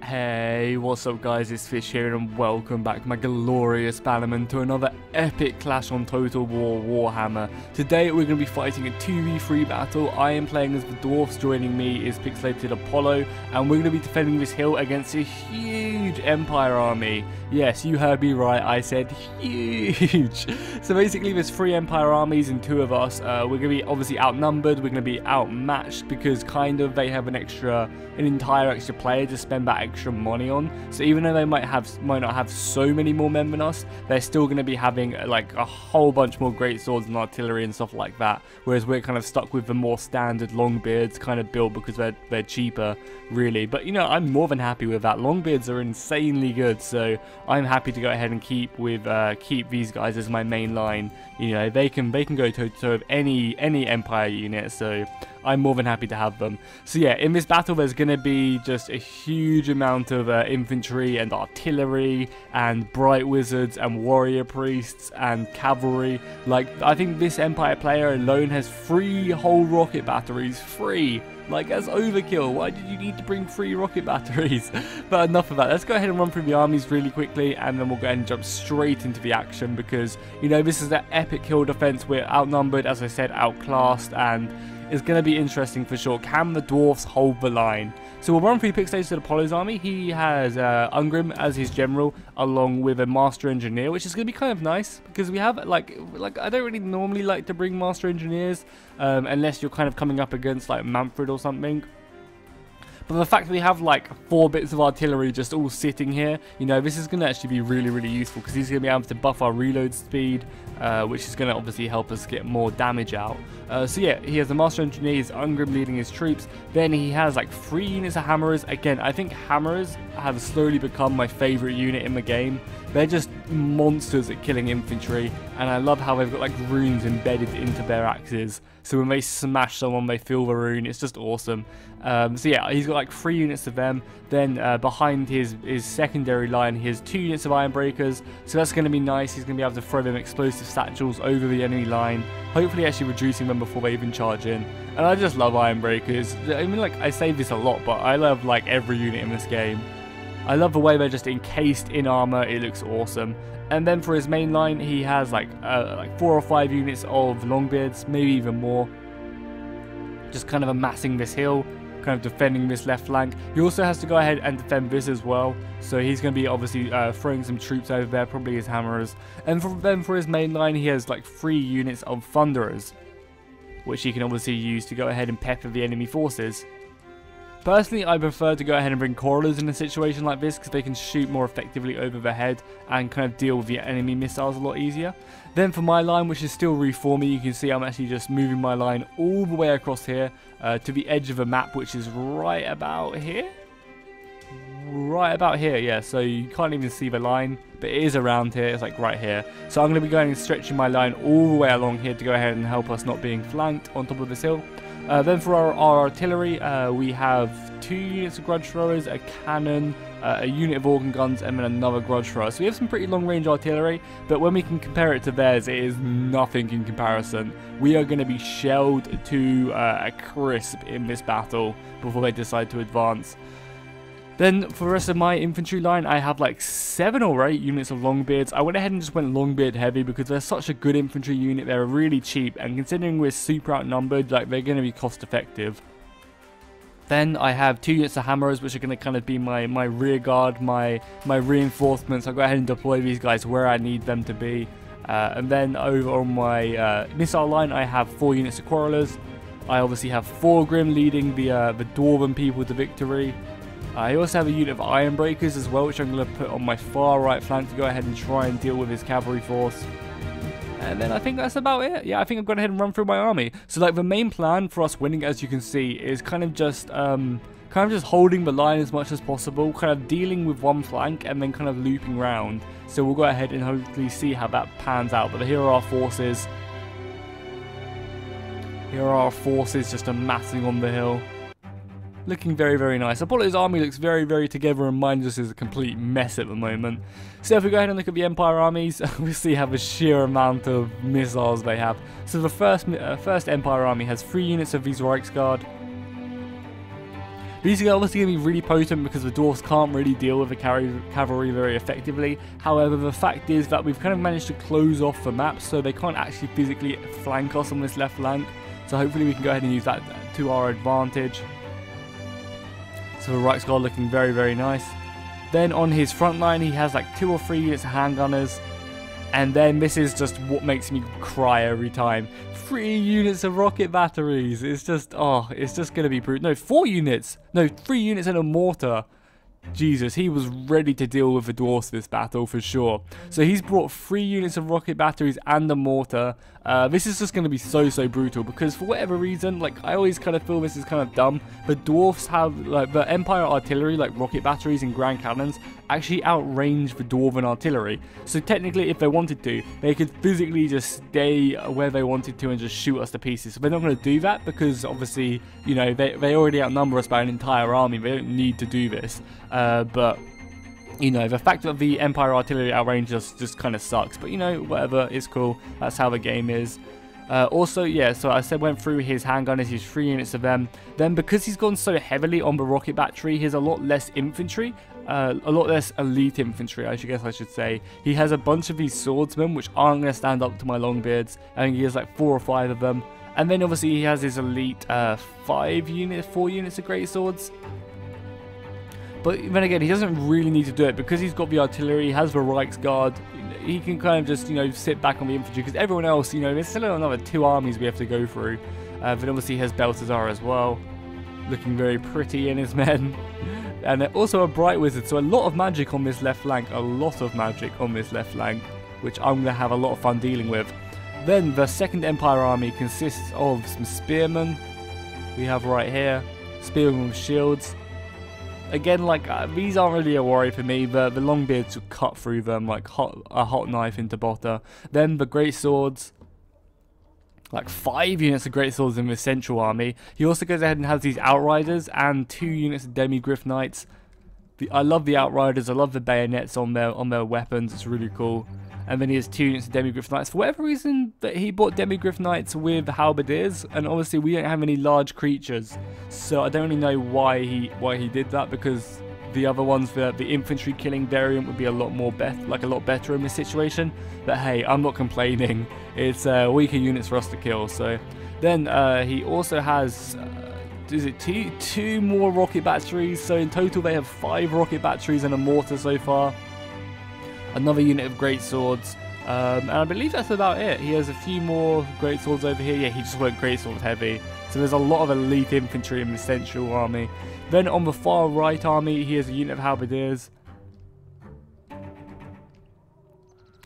Hey, what's up guys, it's Fish here and welcome back my glorious bannerman to another epic clash on Total War Warhammer. Today we're going to be fighting a 2v3 battle. I am playing as the dwarfs, joining me is Pixelated Apollo, and we're going to be defending this hill against a huge Empire army. Yes, you heard me right, I said huge. So basically there's 3 Empire armies and 2 of us. We're going to be obviously outnumbered, we're going to be outmatched because they have an entire extra player to spend that extra money on. So even though they might not have so many more men than us, they're still going to be having like a whole bunch more great swords and artillery and stuff like that, whereas we're kind of stuck with the more standard Longbeards kind of build because they're cheaper really. But you know, I'm more than happy with that. Longbeards are insanely good, so I'm happy to go ahead and keep these guys as my main line. You know, they can go toe to toe with any Empire unit, so I'm more than happy to have them. So yeah, in this battle there's going to be just a huge amount of infantry and artillery and bright wizards and warrior priests and cavalry. Like, I think this Empire player alone has 3 whole rocket batteries. 3! Like, that's overkill. Why did you need to bring 3 rocket batteries? But enough of that. Let's go ahead and run through the armies really quickly, and then we'll go ahead and jump straight into the action because, you know, this is an epic hill defense. We're outnumbered, as I said, outclassed, and it's going to be interesting for sure. Can the dwarfs hold the line? So we'll run through Pixelated Apollo's army. He has Ungrim as his general, along with a Master Engineer, which is going to be kind of nice because we have like I don't really normally like to bring Master Engineers unless you're kind of coming up against like Manfred or something. But the fact that we have like 4 bits of artillery just all sitting here, you know, this is going to actually be really useful because he's going to be able to buff our reload speed, which is going to obviously help us get more damage out. So yeah, he has the Master Engineer, he's Ungrim leading his troops. Then he has like 3 units of Hammerers. Again, I think Hammerers have slowly become my favourite unit in the game. They're just monsters at killing infantry, and I love how they've got like runes embedded into their axes. So when they smash someone, they feel the rune. It's just awesome. So yeah, he's got like 3 units of them. Then behind his secondary line, he has 2 units of Iron Breakers. So that's going to be nice. He's going to be able to throw them explosive satchels over the enemy line, hopefully actually reducing them before they even charge in. And I just love Iron Breakers. I mean, like, I say this a lot, but I love like every unit in this game. I love the way they're just encased in armor. It looks awesome. And then for his main line, he has like 4 or 5 units of Longbeards, maybe even more. Just kind of amassing this hill, kind of defending this left flank. He also has to go ahead and defend this as well. So he's going to be obviously throwing some troops over there, probably his Hammerers. And for his main line, he has like 3 units of Thunderers, which he can obviously use to go ahead and pepper the enemy forces. Personally, I prefer to go ahead and bring Corralers in a situation like this because they can shoot more effectively over the head and kind of deal with the enemy missiles a lot easier. Then for my line, which is still reforming, you can see I'm actually just moving my line all the way across here to the edge of the map, which is right about here. Right about here, yeah, so you can't even see the line, but it is around here. It's like right here. So I'm going to be going and stretching my line all the way along here to go ahead and help us not being flanked on top of this hill. Then for our artillery, we have 2 units of grudge throwers, a cannon, a unit of organ guns, and then another grudge thrower. So we have some pretty long range artillery, but when we can compare it to theirs, it is nothing in comparison. We are going to be shelled to a crisp in this battle before they decide to advance. Then for the rest of my infantry line, I have like 7 or 8 units of Longbeards. I went ahead and just went Longbeard heavy because they're such a good infantry unit. They're really cheap, and considering we're super outnumbered, like, they're going to be cost effective. Then I have 2 units of Hammerers, which are going to kind of be my rear guard, my reinforcements. I'll go ahead and deploy these guys where I need them to be. And then over on my missile line, I have 4 units of Quarrelers. I obviously have 4 Grim leading the Dwarven people to victory. I also have a unit of Iron Breakers as well, which I'm going to put on my far right flank to go ahead and try and deal with his cavalry force. And then I think that's about it. Yeah, I think I've gone ahead and run through my army. So like the main plan for us winning, as you can see, is kind of just holding the line as much as possible, kind of dealing with one flank and then kind of looping round. So we'll go ahead and hopefully see how that pans out. But here are our forces. Here are our forces just amassing on the hill. Looking very nice. Apollo's army looks very together, and mine just is a complete mess at the moment. So if we go ahead and look at the Empire armies, we see how the sheer amount of missiles they have. So the first Empire army has 3 units of these Reichsguard. These are obviously going to be really potent because the dwarfs can't really deal with the cavalry very effectively. However, the fact is that we've kind of managed to close off the map, so they can't actually physically flank us on this left flank. So hopefully we can go ahead and use that to our advantage. So the right guard looking very, very nice. Then on his front line, he has like 2 or 3 units of handgunners. And then this is just what makes me cry every time. 3 units of rocket batteries. It's just, oh, it's just going to be brutal. No, 4 units. No, 3 units and a mortar. Jesus, he was ready to deal with the dwarfs this battle for sure. So he's brought 3 units of rocket batteries and a mortar. This is just going to be so brutal because for whatever reason, like I always kind of feel this is kind of dumb, but dwarfs have like the Empire artillery, like rocket batteries and grand cannons, actually outrange the dwarven artillery. So technically, if they wanted to, they could physically just stay where they wanted to and just shoot us to pieces. So they're not going to do that because obviously, you know, they already outnumber us by an entire army. They don't need to do this. But you know, the fact that the Empire artillery outranges us just kind of sucks. But you know, whatever, it's cool. That's how the game is. Also, yeah, so I said went through his handgunners, his 3 units of them. Then because he's gone so heavily on the rocket battery, he has a lot less infantry. A lot less elite infantry, I guess I should say. He has a bunch of these swordsmen, which aren't going to stand up to my longbeards. I think he has like 4 or 5 of them. And then obviously he has his elite 4 units of great swords. But then again, he doesn't really need to do it because he's got the artillery, he has the Reichsguard. He can kind of just, you know, sit back on the infantry because everyone else, you know, there's still another 2 armies we have to go through. Then obviously he has Balthazar as well, looking very pretty in his men. And also a Bright Wizard, so a lot of magic on this left flank, which I'm going to have a lot of fun dealing with. Then the Second Empire army consists of some spearmen, we have right here, spearmen with shields. Again, like, these aren't really a worry for me. The Longbeards will cut through them like a hot knife into butter. Then the Great Swords, like 5 units of Great Swords in the Central Army. He also goes ahead and has these Outriders and 2 units of Demigryph Knights. I love the Outriders, I love the bayonets on their weapons, it's really cool. And then he has 2 units of Demigryph Knights. For whatever reason, he bought Demigryph Knights with Halberdiers, and obviously we don't have any large creatures, so I don't really know why he did that, because the other ones, the infantry killing variant would be a lot better in this situation. But hey, I'm not complaining. It's weaker units for us to kill. So then he also has is it two more rocket batteries? So in total they have 5 rocket batteries and a mortar so far. Another unit of great swords, and I believe that's about it. He has a few more great swords over here. Yeah, he just went great swords heavy. So there's a lot of elite infantry in the Central Army. Then on the far right army, he has a unit of halberdiers.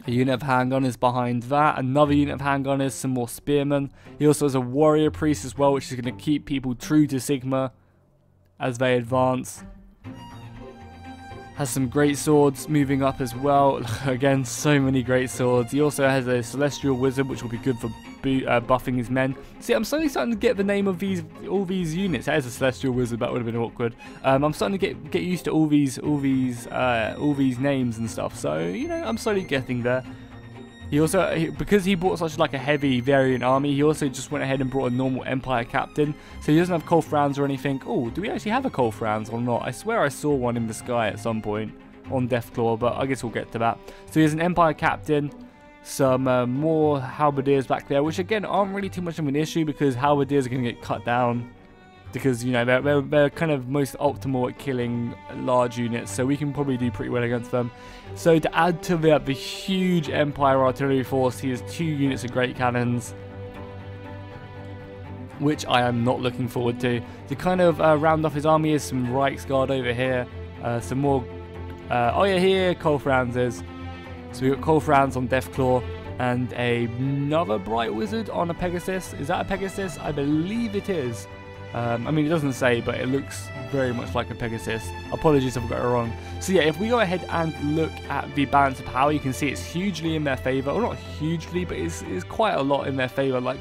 A unit of handgunners behind that. Another unit of handgunners, some more spearmen. He also has a warrior priest as well, which is going to keep people true to Sigma as they advance. Has some great swords moving up as well. Again, so many great swords. He also has a celestial wizard, which will be good for buffing his men. See, I'm slowly starting to get the name of all these units. That is a celestial wizard. That would have been awkward. I'm starting to get used to all these names and stuff. So you know, I'm slowly getting there. He also, because he bought such like a heavy variant army, he also just went ahead and brought a normal Empire captain. So he doesn't have Cole Franz or anything. Oh, do we actually have a Cole Franz or not? I swear I saw one in the sky at some point on Deathclaw, but I guess we'll get to that. So he has an Empire captain, some more halberdiers back there, which again aren't really too much of an issue because halberdiers are going to get cut down. Because, you know, they're kind of most optimal at killing large units, so we can probably do pretty well against them. So to add to the huge Empire artillery force, he has 2 units of great cannons, which I am not looking forward to. To kind of round off his army is some Reichsguard over here, some more... oh yeah, here Cole Franz is. So we've got Cole Franz on Deathclaw, and another Bright Wizard on a Pegasus. Is that a Pegasus? I believe it is. I mean, it doesn't say, but it looks very much like a Pegasus. Apologies if I got it wrong. So yeah, if we go ahead and look at the balance of power, you can see it's hugely in their favour. Well, not hugely, but it's quite a lot in their favour. Like,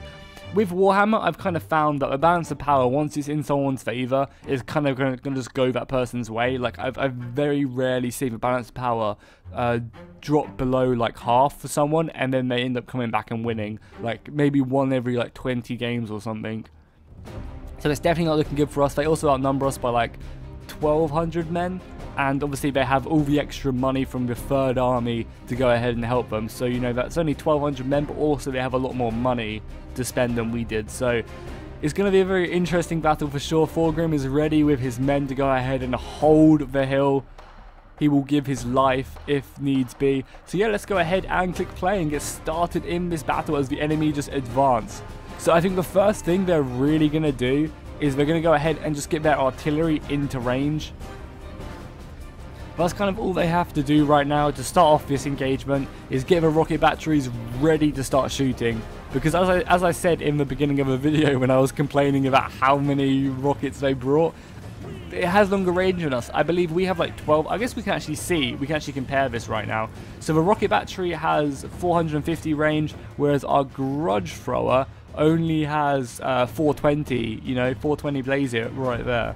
with Warhammer, I've kind of found that the balance of power, once it's in someone's favour, is kind of going to just go that person's way. Like, I've very rarely seen the balance of power drop below like half for someone, and then they end up coming back and winning. Like, maybe one every like 20 games or something. So it's definitely not looking good for us. They also outnumber us by like 1,200 men. And obviously they have all the extra money from the third army to go ahead and help them. So, you know, that's only 1,200 men, but also they have a lot more money to spend than we did. So it's going to be a very interesting battle for sure. Thorgrim is ready with his men to go ahead and hold the hill. He will give his life if needs be. So yeah, let's go ahead and click play and get started in this battle as the enemy just advance. So I think the first thing they're really going to do is they're going to go ahead and just get their artillery into range. That's kind of all they have to do right now to start off this engagement, is get the rocket batteries ready to start shooting. Because as I said in the beginning of the video when I was complaining about how many rockets they brought, it has longer range than us. I believe we have like 12. I guess we can actually see, we can actually compare this right now. So the rocket battery has 450 range, whereas our grudge thrower only has 420, you know, 420 blazer right there.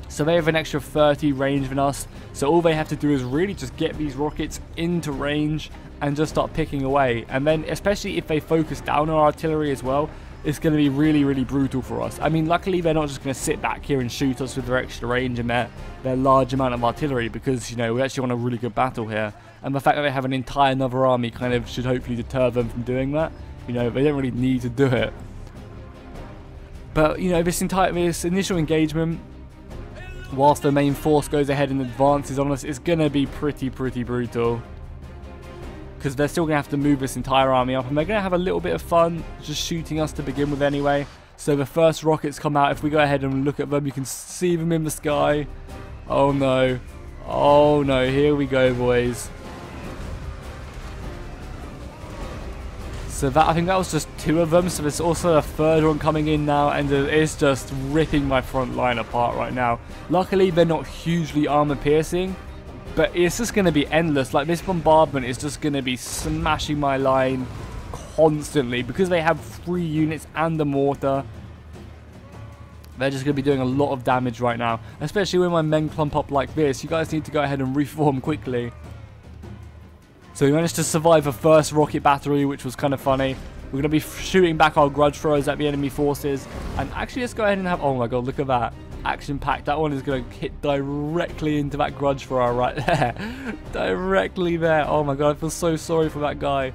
So they have an extra 30 range than us. So all they have to do is really just get these rockets into range and just start picking away. And then especially if they focus down on artillery as well, it's going to be really, really brutal for us. I mean, luckily they're not just going to sit back here and shoot us with their extra range and their large amount of artillery, because, you know, we actually want a really good battle here. And the fact that they have an entire another army kind of should hopefully deter them from doing that. You know, they don't really need to do it. But, you know, this initial engagement, whilst the main force goes ahead and advances on us, it's going to be pretty brutal. Because they're still going to have to move this entire army up, and they're going to have a little bit of fun just shooting us to begin with anyway. So the first rockets come out. If we go ahead and look at them, you can see them in the sky. Oh no. Oh no, here we go, boys. So that, I think that was just 2 of them. So there's also a third one coming in now, and it's just ripping my front line apart right now. Luckily, they're not hugely armor piercing, but it's just going to be endless. Like, this bombardment is just going to be smashing my line constantly, because they have 3 units and the mortar. They're just going to be doing a lot of damage right now, especially when my men clump up like this. You guys need to go ahead and reform quickly. So we managed to survive the first rocket battery, which was kind of funny. We're going to be shooting back our grudge throwers at the enemy forces. And actually, let's go ahead and have... Oh my god, look at that. Action-packed. That one is going to hit directly into that grudge thrower right there. Directly there. Oh my god, I feel so sorry for that guy.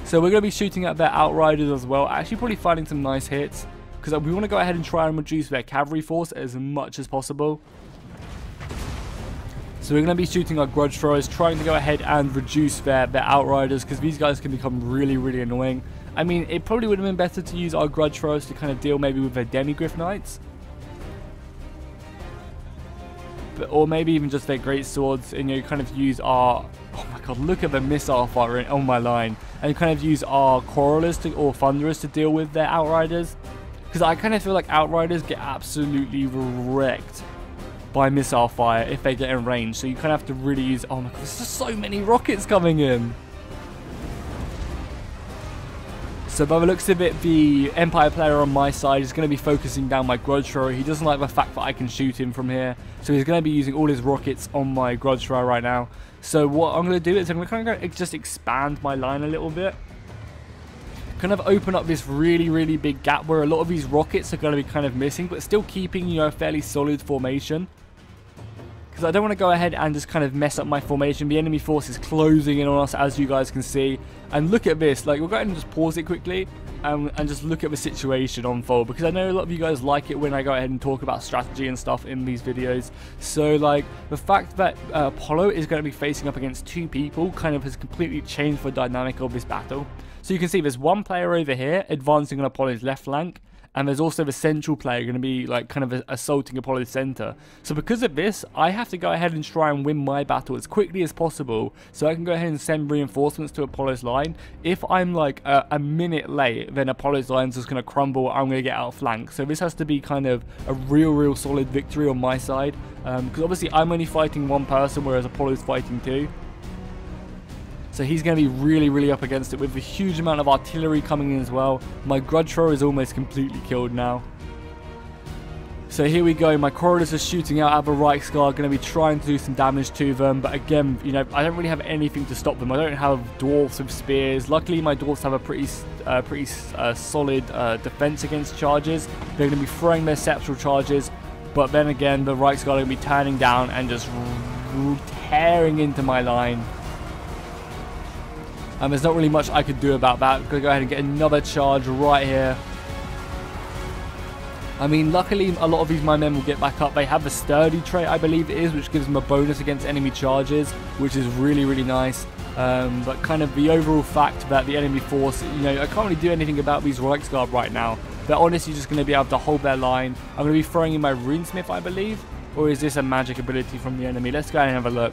So we're going to be shooting at their outriders as well. Actually probably finding some nice hits, because we want to go ahead and try and reduce their cavalry force as much as possible. So we're going to be shooting our grudge throwers, trying to go ahead and reduce their outriders, because these guys can become really annoying. I mean, it probably would have been better to use our grudge throwers to kind of deal maybe with their demigryph knights. Or maybe even just their great swords, and, you know, kind of use our... Oh my god, look at the missile firing on my line. And kind of use our quarrelers or thunderers to deal with their outriders. Because I kind of feel like outriders get absolutely wrecked by missile fire if they get in range. So you kind of have to really use... Oh my god, there's just so many rockets coming in. So by the looks of it, the Empire player on my side is going to be focusing down my grudge thrower. He doesn't like the fact that I can shoot him from here. So he's going to be using all his rockets on my grudge thrower right now. So what I'm going to do is I'm going to kind of just expand my line a little bit. Kind of open up this really big gap where a lot of these rockets are going to be kind of missing, but still keeping, you know, a fairly solid formation. Because I don't want to go ahead and just kind of mess up my formation. The enemy force is closing in on us, as you guys can see. And look at this. Like, we'll go ahead and just pause it quickly and just look at the situation unfold. Because I know a lot of you guys like it when I go ahead and talk about strategy and stuff in these videos. So, like, the fact that Apollo is going to be facing up against 2 people kind of has completely changed the dynamic of this battle. So you can see there's one player over here advancing on Apollo's left flank. And there's also the central player going to be like kind of assaulting Apollo's center. So because of this, I have to go ahead and try and win my battle as quickly as possible, so I can go ahead and send reinforcements to Apollo's line. If I'm like a minute late, then Apollo's line's just going to crumble. I'm going to get outflanked. So this has to be kind of a real solid victory on my side. Because obviously I'm only fighting 1 person, whereas Apollo's fighting 2. So he's going to be really up against it with a huge amount of artillery coming in as well. My grudge thrower is almost completely killed now. So here we go, my corridors are shooting out of a Reichsguard, going to be trying to do some damage to them, but again, you know, I don't really have anything to stop them. I don't have dwarfs with spears. Luckily, my dwarfs have a pretty solid defense against charges. They're going to be throwing their septural charges, but then again, the Reichsguard are going to be turning down and just tearing into my line. And there's not really much I could do about that. I'm going to go ahead and get another charge right here. I mean, luckily, a lot of these my men will get back up. They have the sturdy trait, I believe it is, which gives them a bonus against enemy charges, which is really, really nice. But kind of the overall fact that the enemy force, you know, I can't really do anything about these Reichsguard right now. They're honestly just going to be able to hold their line. I'm going to be throwing in my Runesmith, I believe. Or is this a magic ability from the enemy? Let's go ahead and have a look.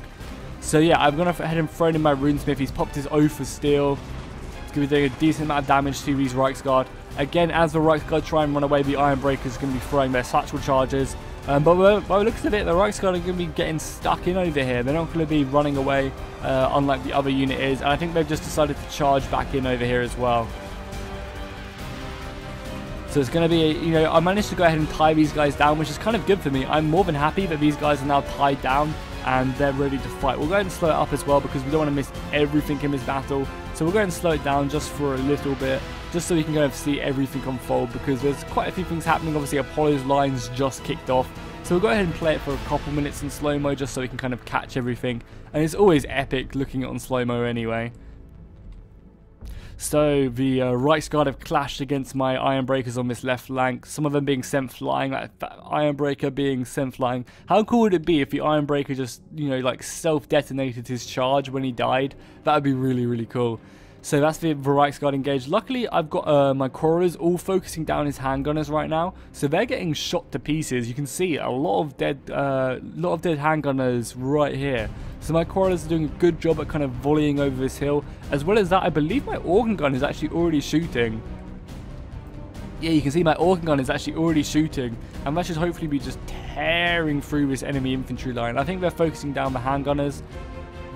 So yeah, I'm going to head and throw in my Runesmith. He's popped his Oath of Steel. It's going to be doing a decent amount of damage to these Reichsguard. Again, as the Reichsguard try and run away, the Ironbreakers are going to be throwing their satchel charges. But by the looks of it, the Reichsguard are going to be getting stuck in over here. They're not going to be running away, unlike the other unit is. And I think they've just decided to charge back in over here as well. So it's going to be, you know, I managed to go ahead and tie these guys down, which is kind of good for me. I'm more than happy that these guys are now tied down and they're ready to fight. We'll go ahead and slow it up as well because we don't want to miss everything in this battle. So we'll go ahead and slow it down just for a little bit, just so we can go and see everything unfold, because there's quite a few things happening. Obviously, Apollo's lines just kicked off. So we'll go ahead and play it for a couple minutes in slow-mo just so we can kind of catch everything. And it's always epic looking at it on slow-mo anyway. So the Reichsguard have clashed against my Ironbreakers on this left flank, some of them being sent flying, like that Ironbreaker being sent flying. How cool would it be if the Ironbreaker just, you know, like self-detonated his charge when he died? That would be really, really cool. So that's the Reichsguard engaged. Luckily, I've got my corridors all focusing down his handgunners right now, so they're getting shot to pieces. You can see a lot of dead handgunners right here. So my corridors are doing a good job at kind of volleying over this hill. As well as that, I believe my organ gun is actually already shooting. Yeah, you can see my organ gun is actually already shooting, and that should hopefully be just tearing through this enemy infantry line. I think they're focusing down the handgunners.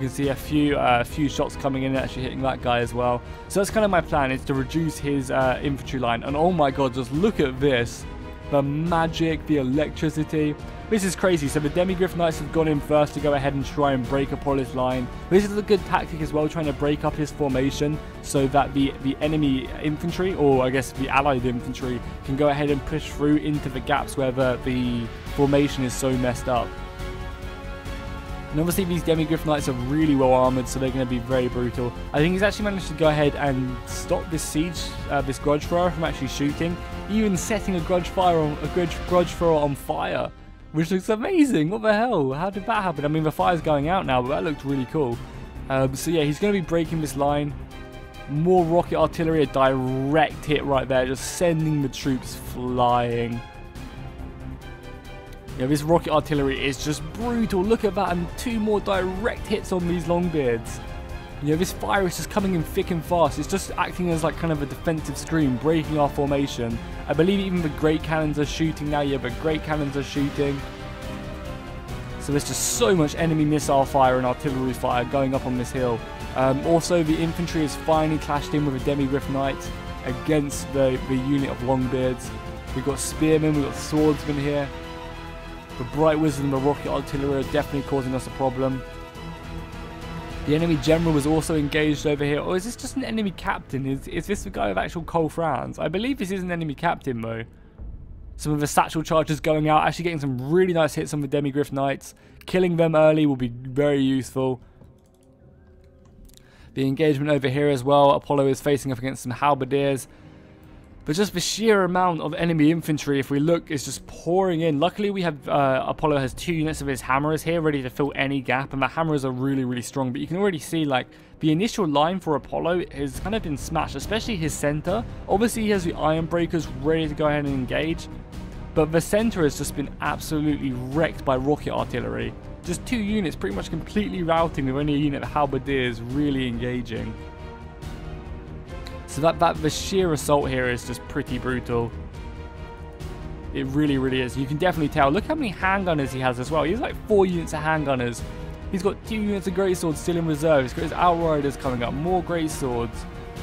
You can see a few shots coming in and actually hitting that guy as well. So that's kind of my plan, is to reduce his infantry line. And oh my god, just look at this. The magic, the electricity. This is crazy. So the Demigryph Knights have gone in first to go ahead and try and break Apollo's line. This is a good tactic as well, trying to break up his formation so that the enemy infantry, or I guess the allied infantry, can go ahead and push through into the gaps where the formation is so messed up. And obviously these Demigryph Knights are really well armoured, so they're going to be very brutal. I think he's actually managed to go ahead and stop this siege, this grudge thrower from actually shooting, even setting a grudge thrower on fire, which looks amazing. What the hell? How did that happen? I mean, the fire's going out now, but that looked really cool. So yeah, he's going to be breaking this line. More rocket artillery, a direct hit right there, just sending the troops flying. Yeah, this rocket artillery is just brutal. Look at that, and 2 more direct hits on these Longbeards. You know, this fire is just coming in thick and fast. It's just acting as like kind of a defensive screen, breaking our formation. I believe even the great cannons are shooting now. Yeah, but great cannons are shooting. So there's just so much enemy missile fire and artillery fire going up on this hill. Also, the infantry has finally clashed in with a Demigryph Knight against the unit of Longbeards. We've got spearmen, we've got swordsmen here. The Bright Wizard and the rocket artillery are definitely causing us a problem. The enemy general was also engaged over here. Or is this just an enemy captain? Is this the guy with actual Cole Franz? I believe this is an enemy captain though. Some of the satchel charges going out, actually getting some really nice hits on the Demigryph Knights. Killing them early will be very useful. The engagement over here as well. Apollo is facing up against some halberdiers. But just the sheer amount of enemy infantry, if we look, is just pouring in. Luckily, we have Apollo has 2 units of his hammers here ready to fill any gap, and the hammers are really, really strong. But you can already see, like, the initial line for Apollo has kind of been smashed, especially his center. Obviously, he has the Iron Breakers ready to go ahead and engage, but the center has just been absolutely wrecked by rocket artillery. Just 2 units pretty much completely routing, with only a unit of halberdiers really engaging. So the sheer assault here is just pretty brutal. It really, really is. You can definitely tell. Look how many handgunners he has as well. He has like 4 units of handgunners. He's got 2 units of greatswords still in reserve. He's got his outriders coming up. More greatswords.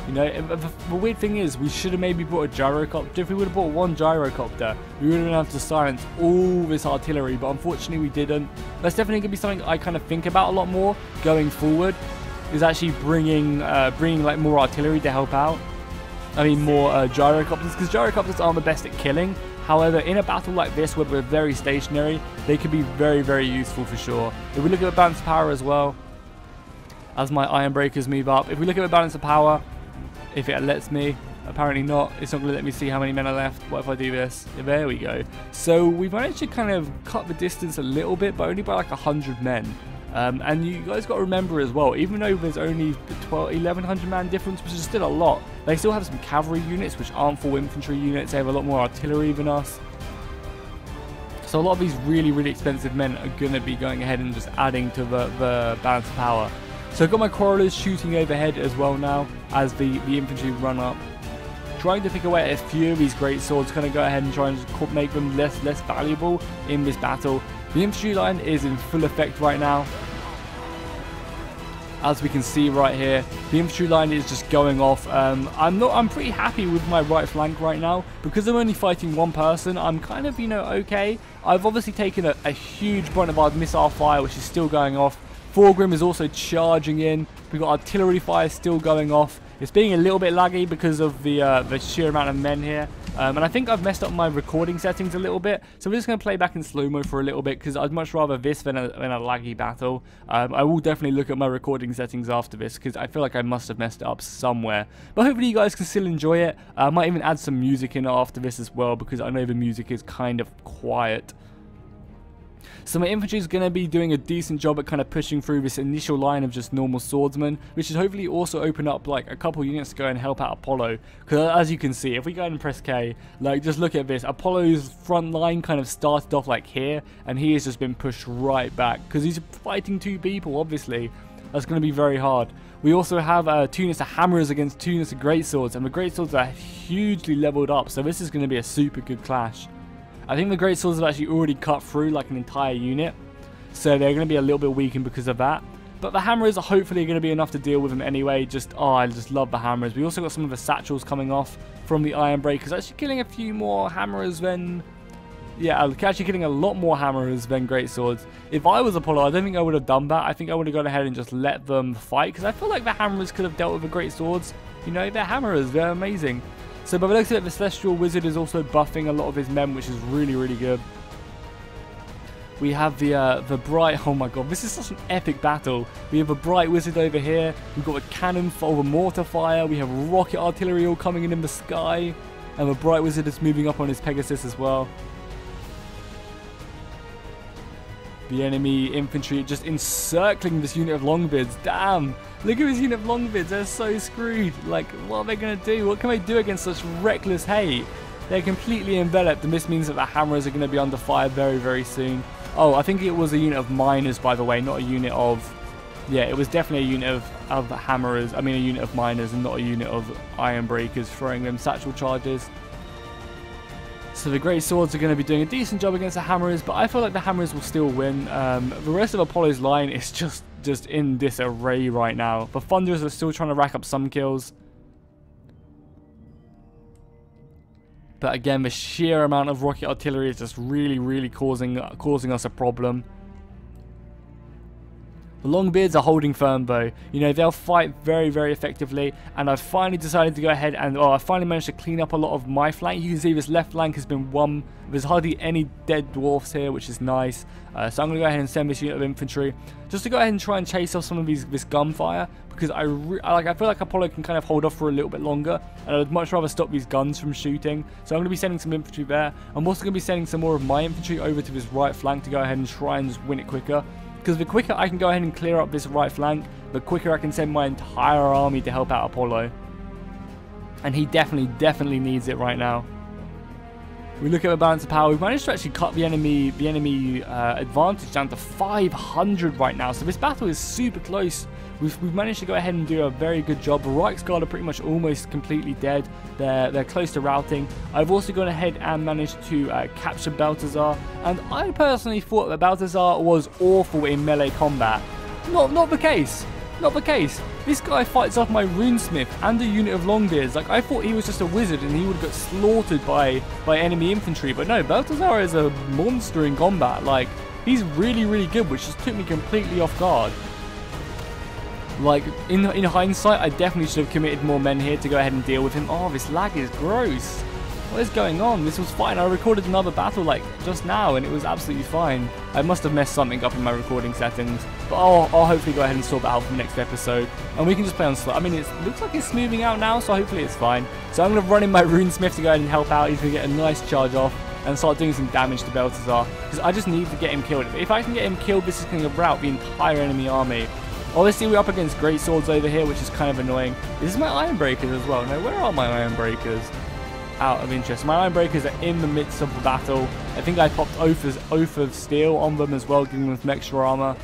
You know, the weird thing is, we should have maybe brought a gyrocopter. If we would have brought one gyrocopter, we would have been able to silence all this artillery, but unfortunately we didn't. That's definitely going to be something I kind of think about a lot more going forward, is actually bringing like more artillery to help out. I mean, more gyrocopters, because gyrocopters aren't the best at killing. However, in a battle like this, where we're very stationary, they can be very, very useful for sure. If we look at the balance of power as well, as my iron breakers move up, if we look at the balance of power, if it lets me, apparently not, it's not going to let me see how many men are left. What if I do this? Yeah, there we go. So we've managed to kind of cut the distance a little bit, but only by like 100 men. And you guys got to remember as well, even though there's only 1,100 man difference, which is still a lot, they still have some cavalry units which aren't full infantry units. They have a lot more artillery than us. So a lot of these really, really expensive men are going to be going ahead and just adding to the balance of power. So I've got my quarrelers shooting overhead as well now as the infantry run up. Trying to pick away at a few of these great swords, kind of go ahead and try and just make them less valuable in this battle. The infantry line is in full effect right now. As we can see right here, the infantry line is just going off. I'm pretty happy with my right flank right now. Because I'm only fighting one person, I'm kind of, you know, okay. I've obviously taken a huge brunt of our missile fire, which is still going off. Thorgrim is also charging in. We've got artillery fire still going off. It's being a little bit laggy because of the sheer amount of men here. And I think I've messed up my recording settings a little bit. So we're just going to play back in slow-mo for a little bit because I'd much rather this than a laggy battle. I will definitely look at my recording settings after this because I feel like I must have messed it up somewhere. But hopefully you guys can still enjoy it. I might even add some music in after this as well because I know the music is kind of quiet. So my infantry is going to be doing a decent job at kind of pushing through this initial line of just normal swordsmen, which should hopefully also open up like a couple units to go and help out Apollo. Because as you can see, if we go ahead and press K, like just look at this, Apollo's front line kind of started off like here, and he has just been pushed right back because he's fighting two people. Obviously, that's going to be very hard. We also have 2 units of hammers against 2 units of greatswords, and the greatswords are hugely leveled up, so this is going to be a super good clash. I think the greatswords have actually already cut through like an entire unit, so they're going to be a little bit weakened because of that. But the hammers are hopefully going to be enough to deal with them anyway. I just love the hammers. We also got some of the satchels coming off from the iron breakers, actually killing a few more hammers than... Yeah, actually killing a lot more hammers than greatswords. If I was Apollo, I don't think I would have done that. I think I would have gone ahead and just let them fight, because I feel like the hammers could have dealt with the greatswords. You know, they're hammers, they're amazing. So by the looks of it, the Celestial Wizard is also buffing a lot of his men, which is really, really good. We have the Bright... Oh my god, this is such an epic battle. We have a Bright Wizard over here. We've got a cannon for the mortar fire. We have rocket artillery all coming in the sky. And the Bright Wizard is moving up on his Pegasus as well. The enemy infantry just encircling this unit of Longbeards. Damn! Look at this unit of Longbeards. They're so screwed. Like, what are they going to do? What can they do against such reckless hate? They're completely enveloped, and this means that the hammers are going to be under fire very, very soon. Oh, I think it was a unit of miners, by the way, not a unit of... Yeah, it was definitely a unit of hammerers. I mean, a unit of miners and not a unit of iron breakers throwing them satchel charges. So the great swords are going to be doing a decent job against the hammers, but I feel like the hammers will still win. The rest of Apollo's line is just in disarray right now. The Thunderers are still trying to rack up some kills. But again, the sheer amount of rocket artillery is just really, really causing us a problem. The Longbeards are holding firm though. You know, they'll fight very, very effectively. And I've finally decided to go ahead and... I finally managed to clean up a lot of my flank. You can see this left flank has been won. There's hardly any dead dwarfs here, which is nice. So I'm going to go ahead and send this unit of infantry just to go ahead and try and chase off some of this gunfire. Because I feel like Apollo can kind of hold off for a little bit longer. And I'd much rather stop these guns from shooting. So I'm going to be sending some infantry there. I'm also going to be sending some more of my infantry over to this right flank to go ahead and try and just win it quicker. Because the quicker I can go ahead and clear up this right flank, the quicker I can send my entire army to help out Apollo. And he definitely needs it right now. We look at the balance of power. We've managed to actually cut the enemy advantage down to 500 right now. So this battle is super close. We've managed to go ahead and do a very good job. The Reichsguard are pretty much almost completely dead. They're close to routing. I've also gone ahead and managed to capture Balthazar. And I personally thought that Balthazar was awful in melee combat. Not the case. Not the case. This guy fights off my runesmith and a unit of longbeards. Like, I thought he was just a wizard and he would get slaughtered by enemy infantry. But no, Balthazar is a monster in combat. Like, he's really, really good, which just took me completely off guard. Like, in hindsight, I definitely should have committed more men here to go ahead and deal with him. Oh, this lag is gross. What is going on? This was fine. I recorded another battle like just now and it was absolutely fine. I must have messed something up in my recording settings. But I'll hopefully go ahead and sort that out for the next episode. And we can just play on slow. I mean, it looks like it's smoothing out now, so hopefully it's fine. So I'm going to run in my runesmith to go ahead and help out. He's going to get a nice charge off and start doing some damage to Balthazar. Because I just need to get him killed. If I can get him killed, this is going to rout the entire enemy army. Obviously, we're up against great swords over here, which is kind of annoying. This is my iron breakers as well. No, where are my iron breakers? Out of interest. My iron breakers are in the midst of the battle. I think I popped Oath of Steel on them as well, giving them some extra armor.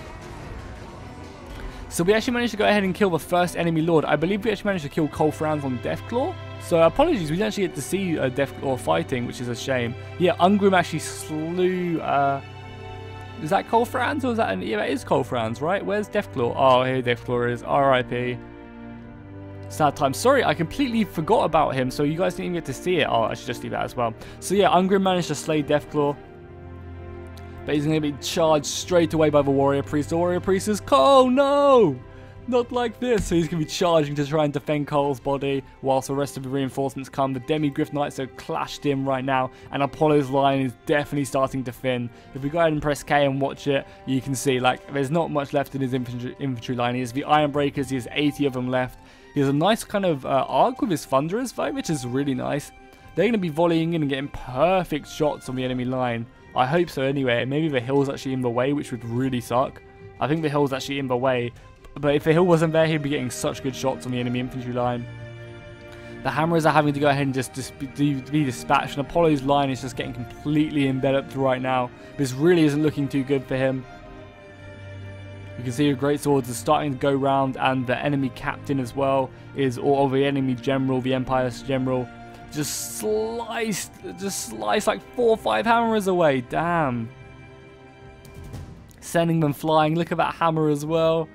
So we actually managed to go ahead and kill the first enemy lord. I believe we actually managed to kill Colfrans on Deathclaw. So apologies, we didn't actually get to see Deathclaw fighting, which is a shame. Yeah, Ungrim actually slew... is that Colfrans or is that... Yeah, it is Colfrans, right? Where's Deathclaw? Oh, here Deathclaw is. R.I.P. Sad time. Sorry, I completely forgot about him, so you guys didn't even get to see it. Oh, I should just do that as well. So yeah, Ungrim managed to slay Deathclaw. But he's going to be charged straight away by the warrior priest. The warrior priest is, oh no! Not like this. So he's going to be charging to try and defend Cole's body whilst the rest of the reinforcements come. The Demigryph Knights are clashed in right now, and Apollo's line is definitely starting to thin. If we go ahead and press K and watch it, you can see like there's not much left in his infantry line. He has the Iron Breakers, he has 80 of them left. He has a nice kind of arc with his Thunderers though, which is really nice. They're going to be volleying in and getting perfect shots on the enemy line. I hope so anyway. Maybe the hill's actually in the way, which would really suck. I think the hill's actually in the way. But if the hill wasn't there, he'd be getting such good shots on the enemy infantry line. The Hammerers are having to go ahead and just be dispatched. And Apollo's line is just getting completely enveloped right now. This really isn't looking too good for him. You can see the great swords are starting to go round, and the enemy captain as well is, or the enemy general, the Empire's general, just sliced like 4 or 5 hammerers away. Damn. Sending them flying. Look at that hammer as well.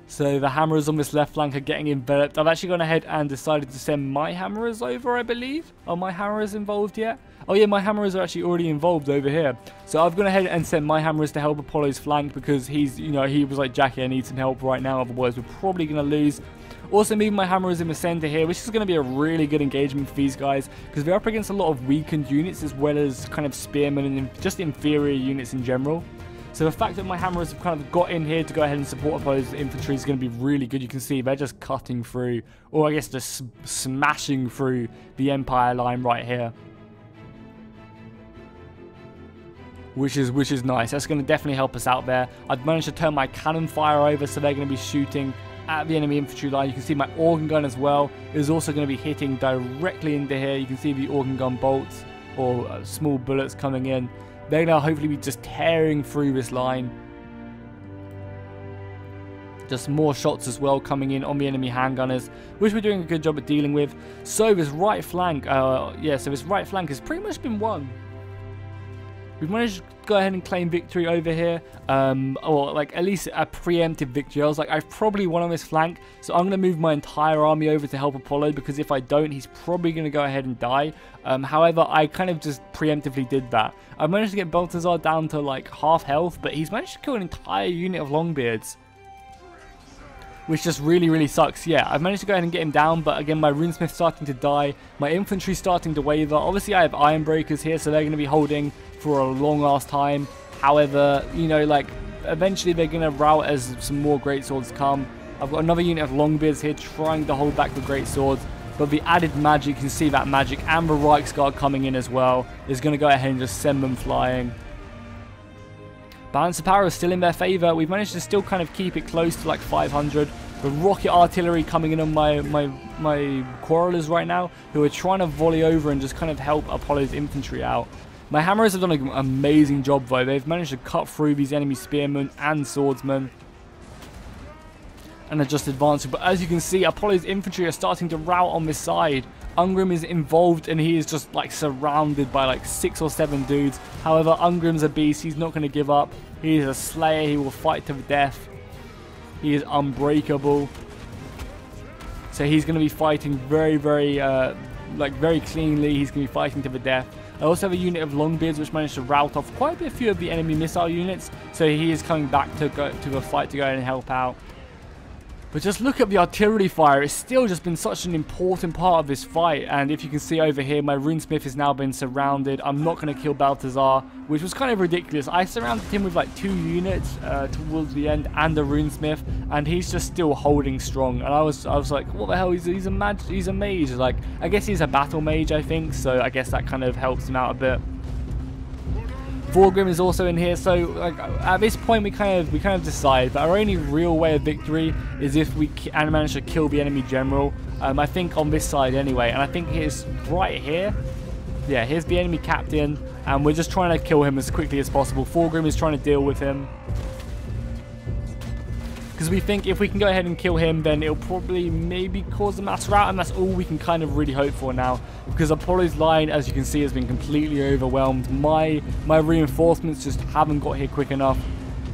So the hammerers on this left flank are getting enveloped. I've actually gone ahead and decided to send my hammerers over, I believe. Are my hammerers involved yet? Oh yeah, my hammerers are actually already involved over here. So I've gone ahead and sent my hammerers to help Apollo's flank because he's, you know, he was like, Jackie, I need some help right now, otherwise we're probably going to lose. Also, moving my hammerers in the center here, which is going to be a really good engagement for these guys because they're up against a lot of weakened units as well as kind of spearmen and just inferior units in general. So the fact that my hammerers have kind of got in here to go ahead and support Apollo's infantry is going to be really good. You can see they're just cutting through, or I guess just smashing through the Empire line right here. Which is nice. That's going to definitely help us out there. I've managed to turn my cannon fire over, so they're going to be shooting at the enemy infantry line. You can see my organ gun as well is also going to be hitting directly into here. You can see the organ gun bolts or small bullets coming in. They're going to hopefully be just tearing through this line. Just more shots as well coming in on the enemy handgunners, which we're doing a good job at dealing with. So this right flank, so this right flank has pretty much been won. We've managed to go ahead and claim victory over here, or like at least a preemptive victory. I was like, I've probably won on this flank, so I'm going to move my entire army over to help Apollo, because if I don't, he's probably going to go ahead and die. However, I kind of just preemptively did that. I managed to get Balthazar down to like half health, but he's managed to kill an entire unit of Longbeards, which just really sucks. Yeah, I've managed to go ahead and get him down, but again, my runesmith's starting to die. My infantry's starting to waver. Obviously, I have iron breakers here, so they're going to be holding for a long ass time. However, you know, like, eventually they're going to rout as some more great swords come. I've got another unit of Longbeards here trying to hold back the great swords, but the added magic, you can see that magic, and the Reichsguard coming in as well, is going to go ahead and just send them flying. Balance of power is still in their favour. We've managed to still kind of keep it close to like 500. The rocket artillery coming in on my quarrelers right now, who are trying to volley over and just kind of help Apollo's infantry out. My hammerers have done an amazing job though. They've managed to cut through these enemy spearmen and swordsmen, and are just advancing. But as you can see, Apollo's infantry are starting to rout on this side. Ungrim is involved, and he is just like surrounded by like 6 or 7 dudes. However, Ungrim's a beast. He's not going to give up. He is a slayer. He will fight to the death. He is unbreakable. So he's going to be fighting very, very, very cleanly. He's going to be fighting to the death. I also have a unit of Longbeards which managed to rout off quite a few of the enemy missile units. So he is coming back to the fight to go and help out. But just look at the artillery fire. It's still just been such an important part of this fight. And if you can see over here, my runesmith has now been surrounded. I'm not going to kill Balthazar, which was kind of ridiculous. I surrounded him with like 2 units towards the end and a runesmith, and he's just still holding strong. And I was like, what the hell? He's a mage. Like, I guess he's a battle mage, I think. So I guess that kind of helps him out a bit. Thorgrim is also in here, so like, at this point we kind of decide, but our only real way of victory is if we manage to kill the enemy general. I think on this side anyway, and I think he's right here. Yeah, here's the enemy captain, and we're just trying to kill him as quickly as possible. Thorgrim is trying to deal with him, because we think if we can go ahead and kill him, then it'll probably maybe cause a mass rout, and that's all we can kind of really hope for now. Because Apollo's line, as you can see, has been completely overwhelmed. My reinforcements just haven't got here quick enough.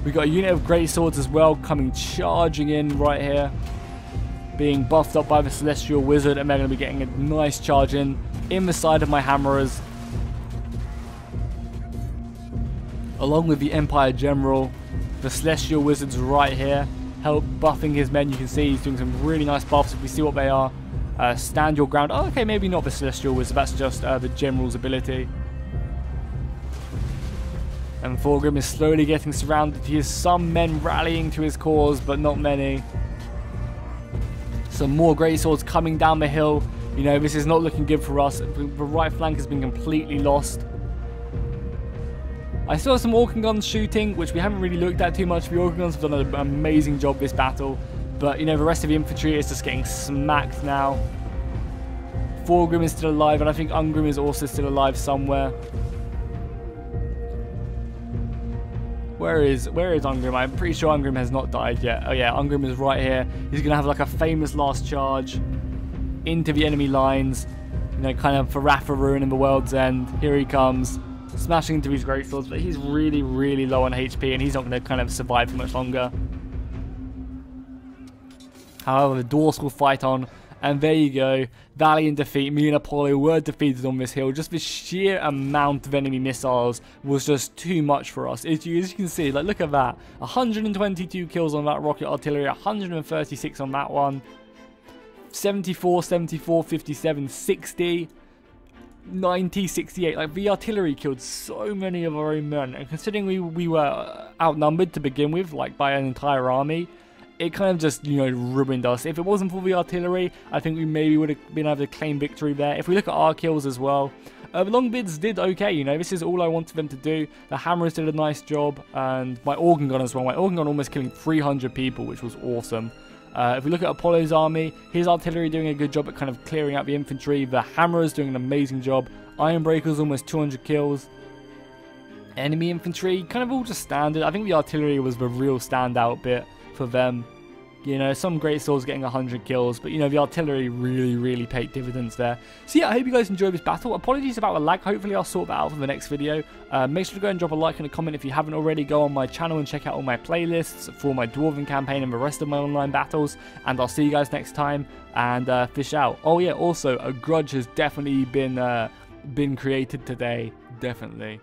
We've got a unit of great swords as well coming charging in right here, being buffed up by the Celestial Wizard, and they're going to be getting a nice charge in the side of my hammerers, along with the Empire General. The Celestial Wizard's right here, help buffing his men. You can see he's doing some really nice buffs. If we see what they are, stand your ground. Oh, okay, maybe not the Celestial Wizard, that's just the General's ability. And Thorgrim is slowly getting surrounded. He has some men rallying to his cause, but not many. Some more great swords coming down the hill. You know, this is not looking good for us. The right flank has been completely lost. I saw some Orkan guns shooting, which we haven't really looked at too much. The Orkan guns have done an amazing job this battle. But, you know, the rest of the infantry is just getting smacked now. Thorgrim is still alive, and I think Ungrim is also still alive somewhere. Where is Ungrim? I'm pretty sure Ungrim has not died yet. Oh yeah, Ungrim is right here. He's going to have like a famous last charge into the enemy lines. You know, kind of for Ratharuin in the World's End. Here he comes, smashing into his great swords, but he's really, really low on HP, and he's not going to kind of survive for much longer. However, the dwarfs will fight on, and there you go. Valiant defeat. Me and Apollo were defeated on this hill. Just the sheer amount of enemy missiles was just too much for us. As you can see, like, look at that. 122 kills on that rocket artillery, 136 on that one. 74, 74, 57, 60. 90, 68, like the artillery killed so many of our own men, and considering we were outnumbered to begin with, like by an entire army, it kind of just, you know, ruined us. If it wasn't for the artillery, I think we maybe would have been able to claim victory there. If we look at our kills as well, the Longbeards did okay, you know, this is all I wanted them to do. The Hammerers did a nice job, and my Organ Gun as well. My Organ Gun almost killing 300 people, which was awesome. If we look at Apollo's army, his artillery doing a good job at kind of clearing out the infantry. The Hammerers doing an amazing job. Ironbreakers almost 200 kills. Enemy infantry kind of all just standard. I think the artillery was the real standout bit for them. You know, some great swords getting 100 kills, but, you know, the artillery really, really paid dividends there. So yeah, I hope you guys enjoyed this battle. Apologies about the lag. Hopefully I'll sort that out for the next video. Make sure to go and drop a like and a comment if you haven't already. Go on my channel and check out all my playlists for my Dwarven campaign and the rest of my online battles. And I'll see you guys next time, and fish out. Oh yeah, also, a grudge has definitely been created today. Definitely.